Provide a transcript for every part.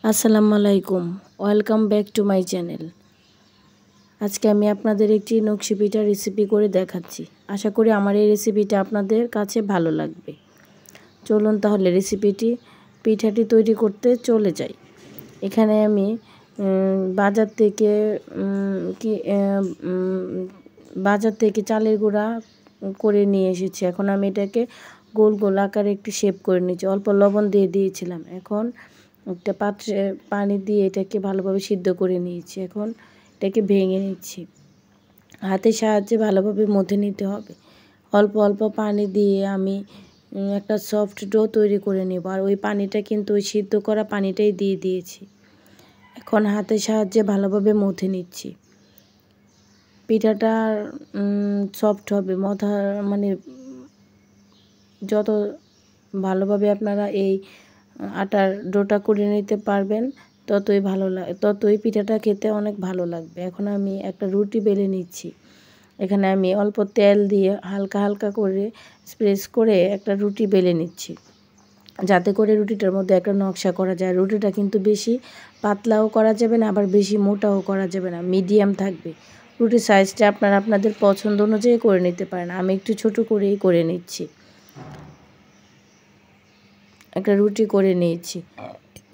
আসসালামু আলাইকুম, welcome back to my channel. আজকে আমি আপনাদের একটি নকশি পিঠার রেসিপি করে দেখাচ্ছি। আশা করি আমার এই রেসিপিটা আপনাদের কাছে ভালো লাগবে। চলুন তাহলে পিঠাটি তৈরি করতে চলে যাই। এখানে আমি বাজার থেকে চালের গুঁড়া করে নিয়ে এসেছি। এখন আমি এটাকে গোল গোল আকারে একটু শেপ করে নিচ্ছি। অল্প লবণ দিয়ে দিয়েছিলাম। এখন একটা পাত্রে পানি দিয়ে এটাকে ভালোভাবে সিদ্ধ করে নিয়েছি। এখন এটাকে ভেঙে নিচ্ছি। হাতের সাহায্যে ভালোভাবে মথে নিতে হবে। অল্প অল্প পানি দিয়ে আমি একটা সফট ডো তৈরি করে নেব। আর ওই পানিটা কিন্তু ওই সিদ্ধ করা পানিটাই দিয়ে দিয়েছি। এখন হাতের সাহায্যে ভালোভাবে মথে নিচ্ছি। পিঠাটা সফট হবে, যত ভালোভাবে আপনারা এই আটার ডোটা করে নিতে পারবেন ততই পিঠাটা খেতে অনেক ভালো লাগবে। এখন আমি একটা রুটি বেলে নিচ্ছি। এখানে আমি অল্প তেল দিয়ে হালকা হালকা করে প্রেস করে একটা রুটি বেলে নিচ্ছি, যাতে করে রুটিটার মধ্যে একটা নকশা করা যায়। রুটিটা কিন্তু বেশি পাতলাও করা যাবে না, আবার বেশি মোটাও করা যাবে না, মিডিয়াম থাকবে। রুটির সাইজটা আপনারা আপনাদের পছন্দ অনুযায়ী করে নিতে পারেন। আমি একটু ছোট করেই করে নিচ্ছি। একটা রুটি করে নিয়েছি।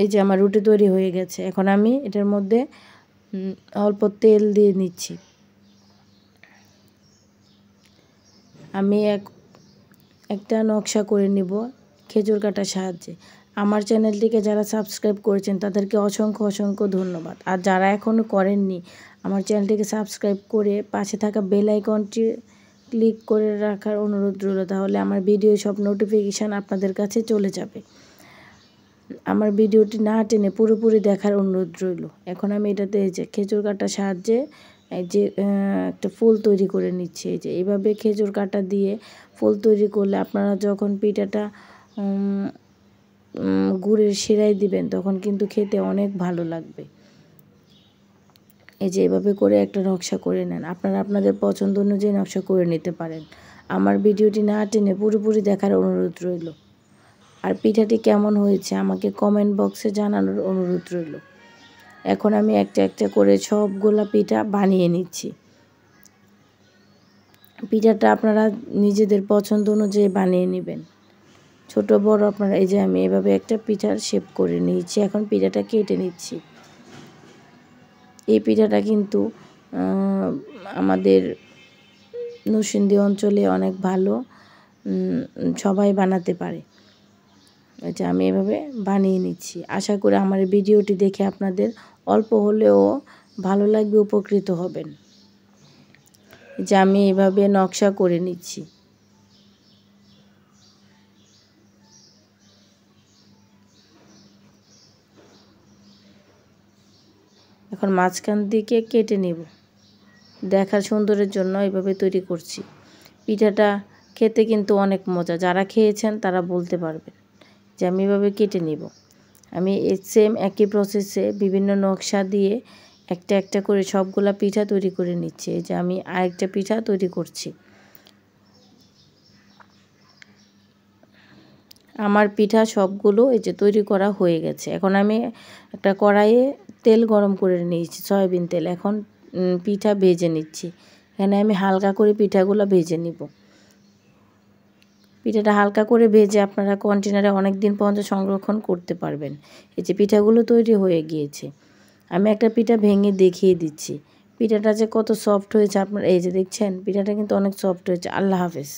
এই যে আমার রুটি তৈরি হয়ে গেছে। এখন আমি এটার মধ্যে অল্প তেল দিয়ে নিচ্ছি। আমি একটা নকশা করে নিব খেজুর কাটার সাহায্যে। আমার চ্যানেলটিকে যারা সাবস্ক্রাইব করেছেন তাদেরকে অসংখ্য অসংখ্য ধন্যবাদ। আর যারা এখনও করেননি, আমার চ্যানেলটিকে সাবস্ক্রাইব করে পাশে থাকা বেল আইকনটি ক্লিক করে রাখার অনুরোধ রইল। তাহলে আমার ভিডিও সব নোটিফিকেশান আপনাদের কাছে চলে যাবে। আমার ভিডিওটি না টেনে পুরোপুরি দেখার অনুরোধ রইল। এখন আমি এটাতে এই যে খেজুর কাটার সাহায্যে একটা ফুল তৈরি করে নিচ্ছি। এই যে এইভাবে খেজুর কাটা দিয়ে ফুল তৈরি করলে আপনারা যখন পিঠাটা গুড়ের শিরায় দিবেন তখন কিন্তু খেতে অনেক ভালো লাগবে। এই যে এভাবে করে একটা নকশা করে নেন। আপনারা আপনাদের পছন্দ অনুযায়ী নকশা করে নিতে পারেন। আমার ভিডিওটি না টেনে পুরোপুরি দেখার অনুরোধ রইল। আর পিঠাটি কেমন হয়েছে আমাকে কমেন্ট বক্সে জানানোর অনুরোধ রইল। এখন আমি একটা একটা করে সবগুলা পিঠা বানিয়ে নিচ্ছি। পিঠাটা আপনারা নিজেদের পছন্দ অনুযায়ী বানিয়ে নেবেন, ছোট বড় আপনারা। এই যে আমি এভাবে একটা পিঠার শেপ করে নিয়েছি। এখন পিঠাটা কেটে নিচ্ছি। এই পিঠাটা কিন্তু আমাদের নরসিংদী অঞ্চলে অনেক ভালো, সবাই বানাতে পারে। আচ্ছা, আমি এভাবে বানিয়ে নিচ্ছি। আশা করি আমার ভিডিওটি দেখে আপনাদের অল্প হলেও ভালো লাগবে, উপকৃত হবেন। যে আমি এভাবে নকশা করে নিচ্ছি। এখন মাঝখান দিকে কেটে নেব। দেখার সৌন্দর্যের জন্য এভাবে তৈরি করছি। পিঠাটা খেতে কিন্তু অনেক মজা। যারা খেয়েছেন তারা বলতে পারবেন। যে আমি এভাবে কেটে নেব। আমি সেম একই প্রসেসে বিভিন্ন নকশা দিয়ে একটা একটা করে সবগুলা পিঠা তৈরি করে নিচ্ছি। এই যে আমি আরেকটা পিঠা তৈরি করছি। আমার পিঠা সবগুলো এই যে তৈরি করা হয়ে গেছে। এখন আমি একটা কড়াইয়ে তেল গরম করে নিয়েছি, সয়াবিন তেল। এখন পিঠা ভেজে নিচ্ছি। এখানে আমি হালকা করে পিঠাগুলো ভেজে নিব। পিঠাটা হালকা করে ভেজে আপনারা কন্টেনারে অনেক দিন পর্যন্ত সংরক্ষণ করতে পারবেন। এই যে পিঠাগুলো তৈরি হয়ে গিয়েছে। আমি একটা পিঠা ভেঙে দেখিয়ে দিচ্ছি। পিঠাটা যে কত সফট হয়েছে আপনারা এই যে দেখছেন, পিঠাটা কিন্তু অনেক সফট হয়েছে। আল্লাহ হাফেজ।